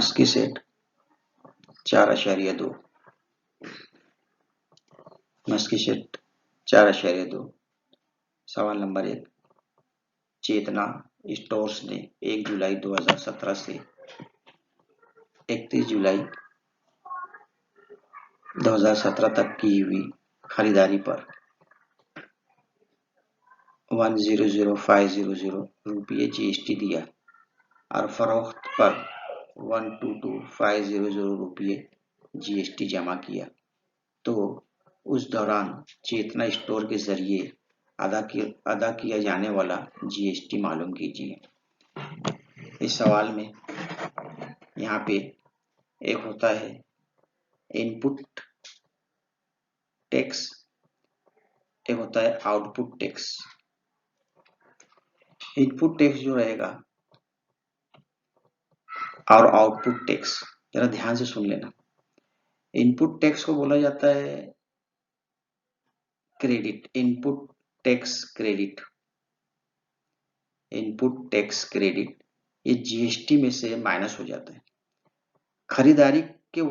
Maski set 4.2, Maski set 4.2। सवाल number 1, चेतना stores ने 1 जुलाई 2017 से 31 जुलाई 2017 तक की हुई खरीदारी पर 100,500 रुपये जीएसटी दिया और फरोख्त पर 122,500 रुपये जीएसटी जमा किया, तो उस दौरान चेतना स्टोर के जरिए अदा किया जाने वाला जीएसटी मालूम कीजिए। इस सवाल में यहाँ पे एक होता है इनपुट टैक्स, एक होता है आउटपुट टैक्स। इनपुट टैक्स जो रहेगा और आउटपुट टैक्स, जरा ध्यान से सुन लेना। इनपुट टैक्स को बोला जाता है credit, input tax credit, input tax credit, ये जीएसटी में से माइनस हो जाता है। खरीदारी के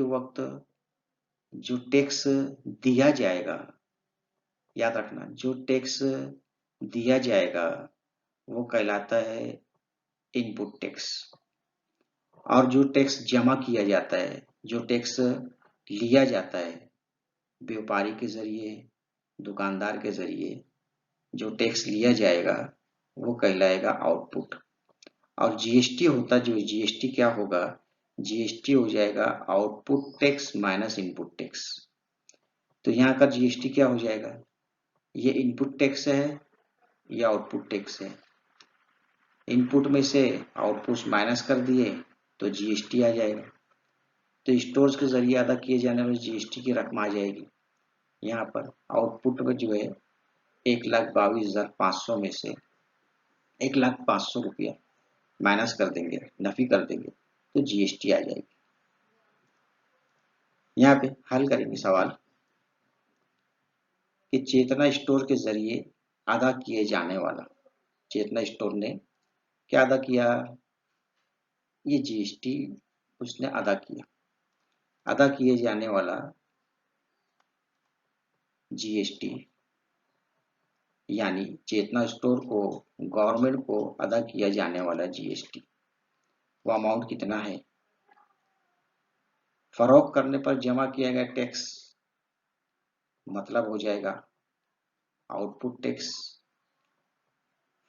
वक्त जो टैक्स दिया जाएगा, याद रखना, जो टैक्स दिया जाएगा वो कहलाता है इनपुट टैक्स, और जो टैक्स जमा किया जाता है, जो टैक्स लिया जाता है व्यापारी के जरिए, दुकानदार के जरिए, जो टैक्स लिया जाएगा वो कहलाएगा आउटपुट। और जीएसटी होता, जो जीएसटी क्या होगा, जीएसटी हो जाएगा output tax minus input tax. तो यहाँ का जीएसटी क्या हो जाएगा, ये इनपुट टैक्स है, ये आउटपुट टैक्स है। इनपुट में से आउटपुट माइनस कर दिए तो जीएसटी आ जाएगा। तो स्टोर्स के जरिए अदा किए जाने वाले जीएसटी की रकम आ जाएगी। यहाँ पर आउटपुट में जो है 1,22,500 में से 1,05,000 रुपया माइनस कर देंगे, नफी कर देंगे, तो जीएसटी आ जाएगी। यहाँ पे हल करेंगे सवाल कि चेतना स्टोर के जरिए अदा किए जाने वाला, चेतना स्टोर ने क्या अदा किया, ये जीएसटी उसने अदा किया। अदा किए जाने वाला जीएसटी यानी चेतना स्टोर को, गवर्नमेंट को अदा किया जाने वाला जीएसटी, वो अमाउंट कितना है। फरोख्त करने पर जमा किया गया टैक्स मतलब हो जाएगा आउटपुट टैक्स।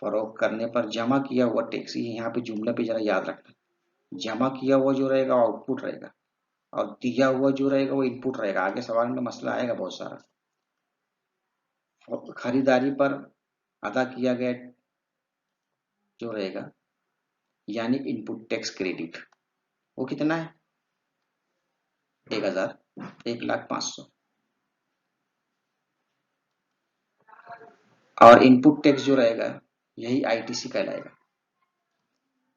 फरोख्त करने पर जमा किया हुआ टैक्स, यहाँ पे जुमले पे जरा याद रखना, जमा किया हुआ जो रहेगा आउटपुट रहेगा और दिया हुआ जो रहेगा वो इनपुट रहेगा। आगे सवाल में मसला आएगा बहुत सारा। खरीदारी पर अदा किया गया जो रहेगा यानी इनपुट टैक्स क्रेडिट, वो कितना है 1,05,000। और इनपुट टैक्स जो रहेगा यही आईटीसी कहलाएगा।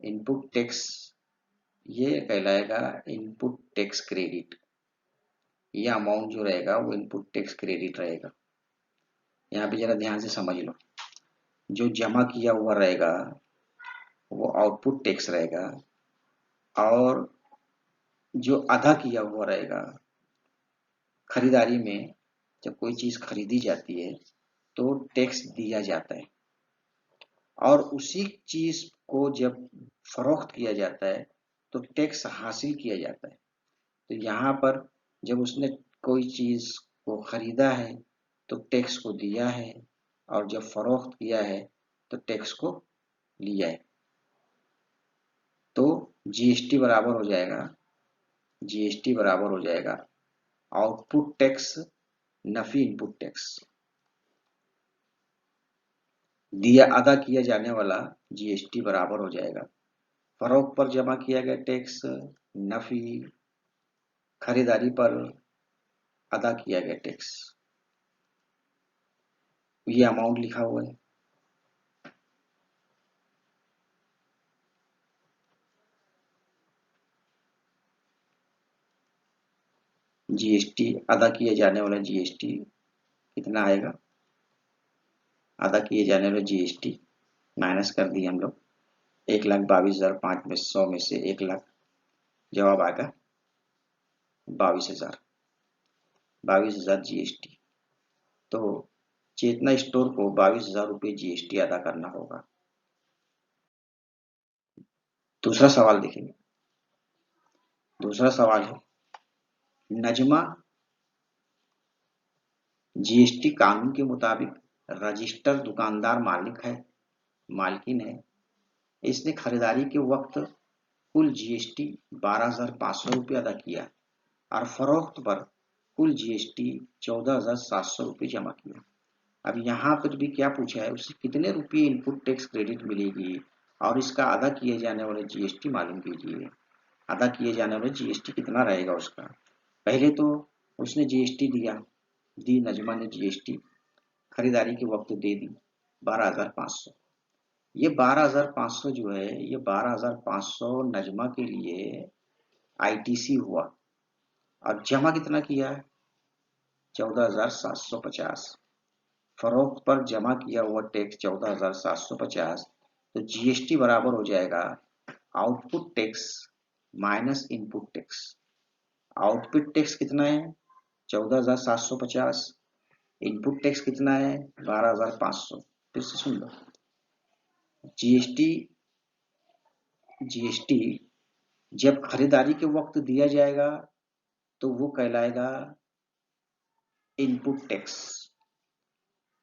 इनपुट टैक्स ये कहलाएगा इनपुट टैक्स क्रेडिट, ये अमाउंट जो रहेगा वो इनपुट टैक्स क्रेडिट रहेगा। यहाँ पे जरा ध्यान से समझ लो, जो जमा किया हुआ रहेगा वो आउटपुट टैक्स रहेगा और जो अदा किया हुआ रहेगा, खरीदारी में जब कोई चीज खरीदी जाती है तो टैक्स दिया जाता है और उसी चीज को जब फरोख्त किया जाता है तो टैक्स हासिल किया जाता है। तो यहाँ पर जब उसने कोई चीज को खरीदा है तो टैक्स को दिया है और जब फरोख्त किया है तो टैक्स को लिया है। तो जीएसटी बराबर हो जाएगा, जीएसटी बराबर हो जाएगा output tax Nafi input tax. दिया अदा किया जाने वाला जीएसटी बराबर हो जाएगा फरोख्त पर जमा किया गया टैक्स नफी खरीदारी पर अदा किया गया टैक्स। ये अमाउंट लिखा हुआ है। जीएसटी अदा किया जाने वाला जीएसटी कितना आएगा, अदा किए जाने वाले जीएसटी माइनस कर दिए हम लोग। 1,22,500 में से 1,00,000 जवाब आएगा 22,000। 22,000 जीएसटी। तो चेतना स्टोर को 22,000 रुपये जीएसटी अदा करना होगा। दूसरा सवाल देखेंगे। दूसरा सवाल है, नजमा जीएसटी कानून के मुताबिक रजिस्टर्ड दुकानदार मालकिन है। इसने खरीदारी के वक्त कुल जीएसटी 12,500 रुपये अदा किया और फरोख्त पर कुल जीएसटी 14,700 रुपये जमा किया। अब यहाँ पर भी क्या पूछा है, उसे कितने रुपये इनपुट टैक्स क्रेडिट मिलेगी और इसका अदा किए जाने वाले जीएसटी मालूम कीजिए। अदा किए जाने वाले जीएसटी कितना रहेगा उसका। पहले तो उसने जीएसटी दी नजमा ने जीएसटी खरीदारी के वक्त दे दी 12,500। ये 12,500 जो है, ये 12,500 नजमा के लिए आईटीसी हुआ और जमा कितना किया है 14,750। फरोख्त पर जमा किया हुआ टैक्स 14,750। तो जीएसटी बराबर हो जाएगा output tax minus input tax. Output tax कितना है 14,750, इनपुट टैक्स कितना है 12,500। फिर से सुन लो, जीएसटी जब खरीदारी के वक्त दिया जाएगा तो वो कहलाएगा इनपुट टैक्स,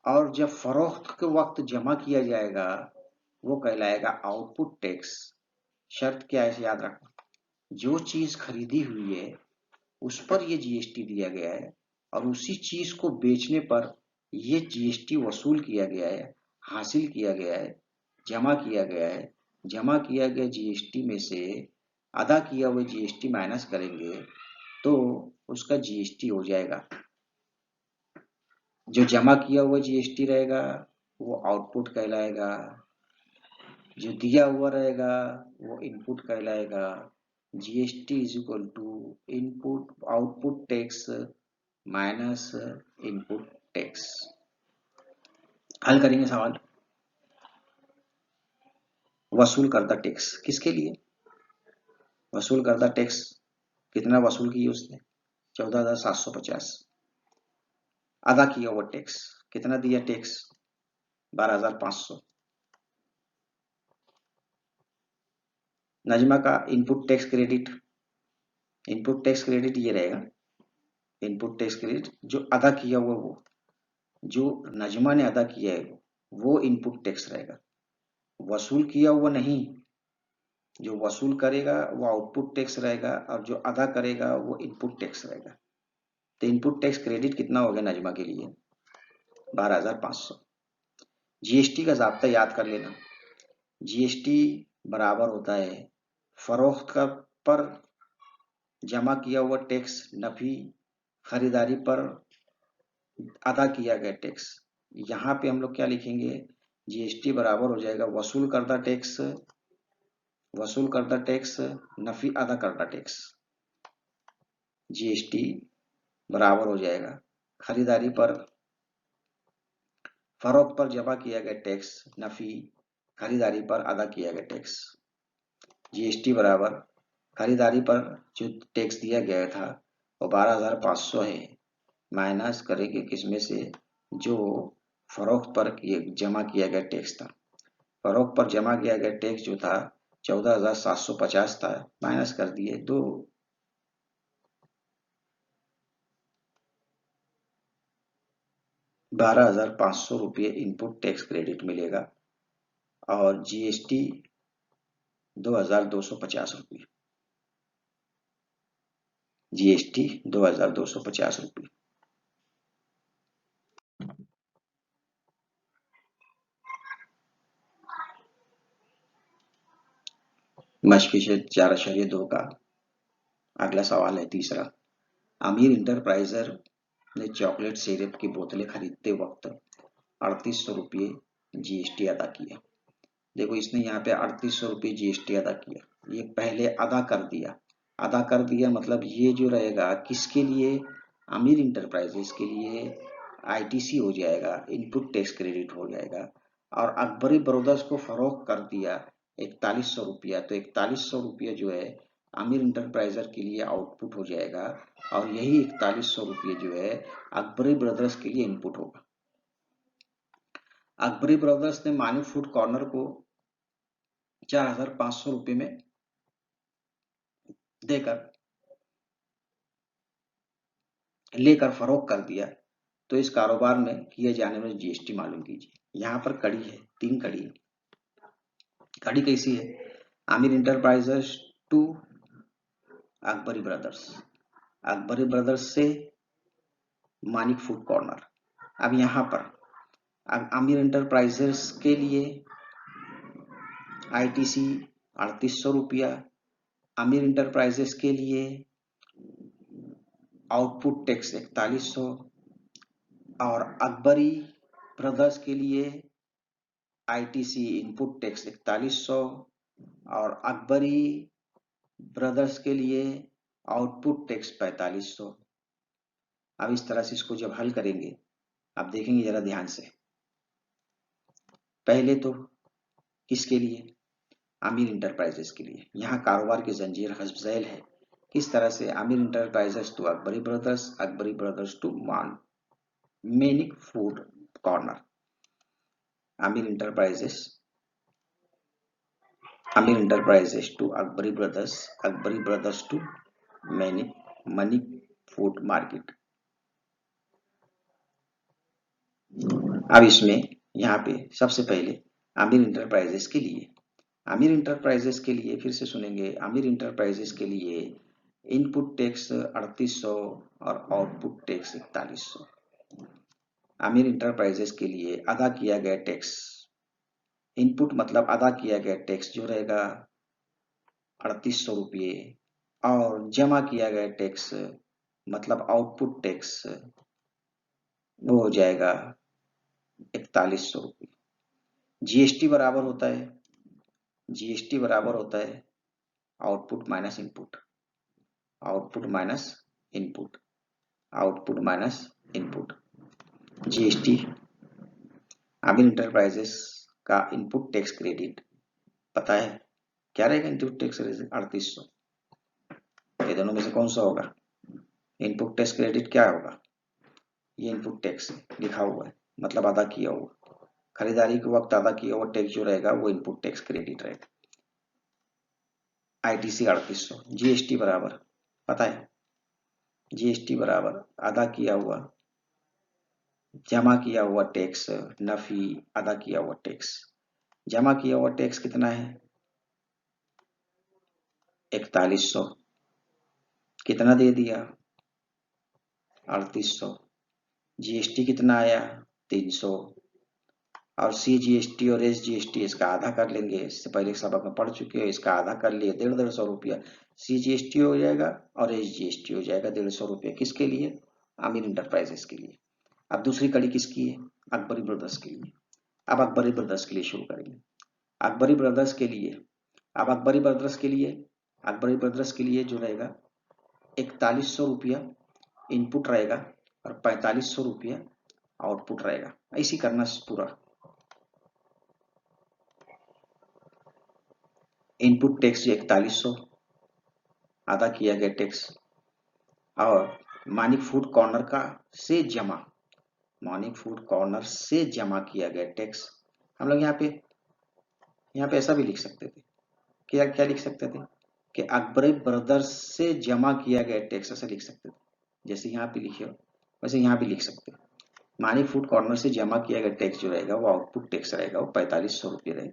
और जब फरोख्त के वक्त जमा किया जाएगा वो कहलाएगा आउटपुट टैक्स। शर्त क्या है याद रखना, जो चीज खरीदी हुई है उस पर ये जीएसटी दिया गया है और उसी चीज को बेचने पर ये जीएसटी वसूल किया गया है, हासिल किया गया है, जमा किया गया है। जमा किया गया जीएसटी में से अदा किया हुआ जीएसटी माइनस करेंगे तो उसका जीएसटी हो जाएगा। जो जमा किया हुआ जीएसटी रहेगा वो आउटपुट कहलाएगा, जो दिया हुआ रहेगा वो इनपुट कहलाएगा। GST is equal to input output tax minus input tax. हल करेंगे सवाल। वसूल करदा टैक्स किसके लिए, वसूल करदा टैक्स कितना वसूल किया उसने 14,750। अदा किया हुआ टैक्स कितना दिया टैक्स 12,500। नजमा का input tax credit, input tax credit ये रहेगा, इनपुट टैक्स क्रेडिट जो अदा किया हुआ वो जो नजमा ने अदा किया है वो इनपुट टैक्स रहेगा। वसूल किया हुआ नहीं, जो वसूल करेगा वो आउटपुट टैक्स रहेगा और जो अदा करेगा वो इनपुट टैक्स रहेगा। तो इनपुट टैक्स क्रेडिट कितना हो गया नजमा के लिए 12,500। जीएसटी का ज़ाब्ता याद कर लेना, जीएसटी बराबर होता है फरोख्त पर जमा किया हुआ टैक्स नफी खरीदारी पर अदा किया गया टैक्स। यहाँ पे हम लोग क्या लिखेंगे, जीएसटी बराबर हो जाएगा वसूल करदा टैक्स नफी अदा करदा टैक्स। जीएसटी बराबर हो जाएगा खरीदारी पर फरोख्त पर जमा किया गया टैक्स नफी खरीदारी पर अदा किया गया टैक्स। जीएसटी बराबर खरीदारी पर जो टैक्स दिया गया था वो 12,500 है, माइनस करेंगे किसमें से जो फरोख्त पर जमा किया गया टैक्स था। फरोख्त पर जमा किया गया टैक्स जो था 14,750 था, माइनस कर दिए 2। 12,500 रुपये इनपुट टैक्स क्रेडिट मिलेगा और जीएसटी 2,250 रुपये। जीएसटी 2,250 रुपये। मशक़ 4.2 का अगला सवाल है तीसरा। आमिर इंटरप्राइजर ने चॉकलेट सिरप की बोतलें खरीदते वक्त 3,800 रुपये जीएसटी अदा किया। देखो इसने यहाँ पे 3,800 रुपये जीएसटी अदा किया, ये पहले अदा कर दिया। अदा कर दिया मतलब ये जो रहेगा किसके लिए, आमिर इंटरप्राइजेस के लिए आईटीसी हो जाएगा, इनपुट टैक्स क्रेडिट हो जाएगा। और अकबरी ब्रदर्स को फरोख्त कर दिया 4100 रुपया, तो 4100 रुपया जो है आमिर इंटरप्राइजर के लिए आउटपुट हो जाएगा, और यही 4100 रुपये जो है अकबरी ब्रदर्स के लिए इनपुट होगा। अकबरी ब्रदर्स ने मानिक फूड कॉर्नर को 4500 रुपये में देकर लेकर फरोख्त कर दिया, तो इस कारोबार में किए जाने वाले जीएसटी मालूम कीजिए। यहाँ पर कड़ी है, 3 कड़ी है। कड़ी कैसी है? Aamir enterprises to Akbari brothers, Akbari brothers से मानिक फूड कॉर्नर। अब यहाँ पर आमिर इंटरप्राइजेस के लिए आईटीसी 3800 रुपया, आमिर इंटरप्राइजेस के लिए आउटपुट टैक्स 4100, और अकबरी ब्रदर्स के लिए आईटीसी इनपुट टैक्स 4100, और अकबरी ब्रदर्स के लिए आउटपुट टैक्स 4500। अब इस तरह से इसको जब हल करेंगे, आप देखेंगे जरा ध्यान से। पहले तो किसके लिए? आमिर इंटरप्राइजेस के लिए। यहाँ कारोबार की जंजीर हस्बजैल है। किस तरह से? Aamir enterprises to Akbari brothers to Manik food corner. Aamir enterprises to Akbari brothers to Manik food market. अब इसमें यहाँ पे सबसे पहले आमिर इंटरप्राइजेस के लिए, आमिर इंटरप्राइजेस के लिए फिर से सुनेंगे। आमिर इंटरप्राइजेस के लिए इनपुट टैक्स 3800 और आउटपुट टैक्स 4100। आमिर इंटरप्राइजेस के लिए अदा किया गया टैक्स, इनपुट मतलब अदा किया गया टैक्स जो रहेगा 3800 रुपये, और जमा किया गया टैक्स मतलब आउटपुट टैक्स वो हो जाएगा 4100 रुपये। जीएसटी बराबर होता है, जीएसटी बराबर होता है output minus input, output minus input, output minus input. GST Aamir enterprises का इनपुट टैक्स क्रेडिट पता है क्या रहेगा? Input tax credit 3800। ये दोनों में से कौन सा होगा? इनपुट टैक्स क्रेडिट क्या होगा? ये इनपुट टैक्स लिखा हुआ है, मतलब अदा किया हुआ, खरीदारी के वक्त अदा किया हुआ टैक्स जो रहेगा वो इनपुट टैक्स क्रेडिट रहेगा। आईटीसी 3800। जीएसटी बराबर पता है, जीएसटी बराबर अदा किया हुआ जमा किया हुआ टैक्स नफी अदा किया हुआ टैक्स। जमा किया हुआ टैक्स कितना है? 4100। कितना दे दिया? 3800। जीएसटी कितना आया? 300। और सी जीएसटी और एस जीएसटी इसका आधा कर लेंगे, इससे पहले सबक में पढ़ चुके हो, इसका आधा कर लिए 150 रुपया। सी जीएसटी हो जाएगा और एस जीएसटी हो जाएगा 150 रुपया। किसके लिए? आमिर इंटरप्राइजेस के लिए। अब दूसरी कड़ी किसकी है? अकबरी ब्रदर्स के लिए। अब अकबरी ब्रदर्स के लिए शुरू करेंगे। अकबरी ब्रदर्स के लिए, अब अकबरी ब्रदर्स के लिए, अकबरी ब्रदर्स के लिए जो रहेगा 4100 रुपया इनपुट रहेगा और 4500 रुपया आउटपुट रहेगा। ऐसी करना पूरा। इनपुट टैक्स 4100 अदा किया गया टैक्स, और मानिक फूड कॉर्नर का से जमा, मानिक फूड कॉर्नर से जमा किया गया टैक्स। हम लोग यहाँ पे ऐसा भी लिख सकते थे। क्या क्या लिख सकते थे कि अकबरी ब्रदर्स से जमा किया गया टैक्स, ऐसा लिख सकते थे। जैसे यहाँ पे लिखे हो वैसे यहाँ भी लिख सकते हैं। मानिक फूड कॉर्नर से जमा किया गया टैक्स जो रहेगा वो आउटपुट टैक्स रहेगा, वो 4500 रुपये रहेगा।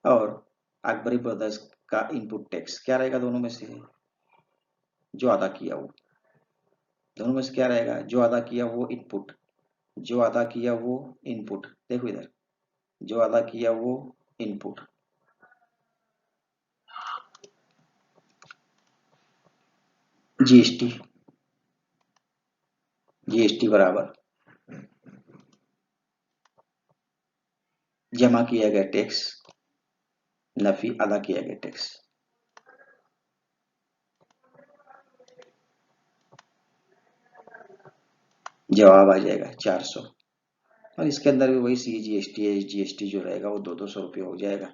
और अकबरी ब्रदर्स का इनपुट टैक्स क्या रहेगा? दोनों में से जो अदा किया वो, दोनों में से क्या रहेगा? जो अदा किया वो इनपुट, जो अदा किया वो इनपुट। देखो इधर, जो अदा किया वो इनपुट। जीएसटी, जीएसटी बराबर जमा किया गया टैक्स नफी अदा किया गया टैक्स। जवाब आ जाएगा 400। और इसके अंदर भी वही CGST, SGST जो रहेगा वो 2-2 सौ रुपये हो जाएगा।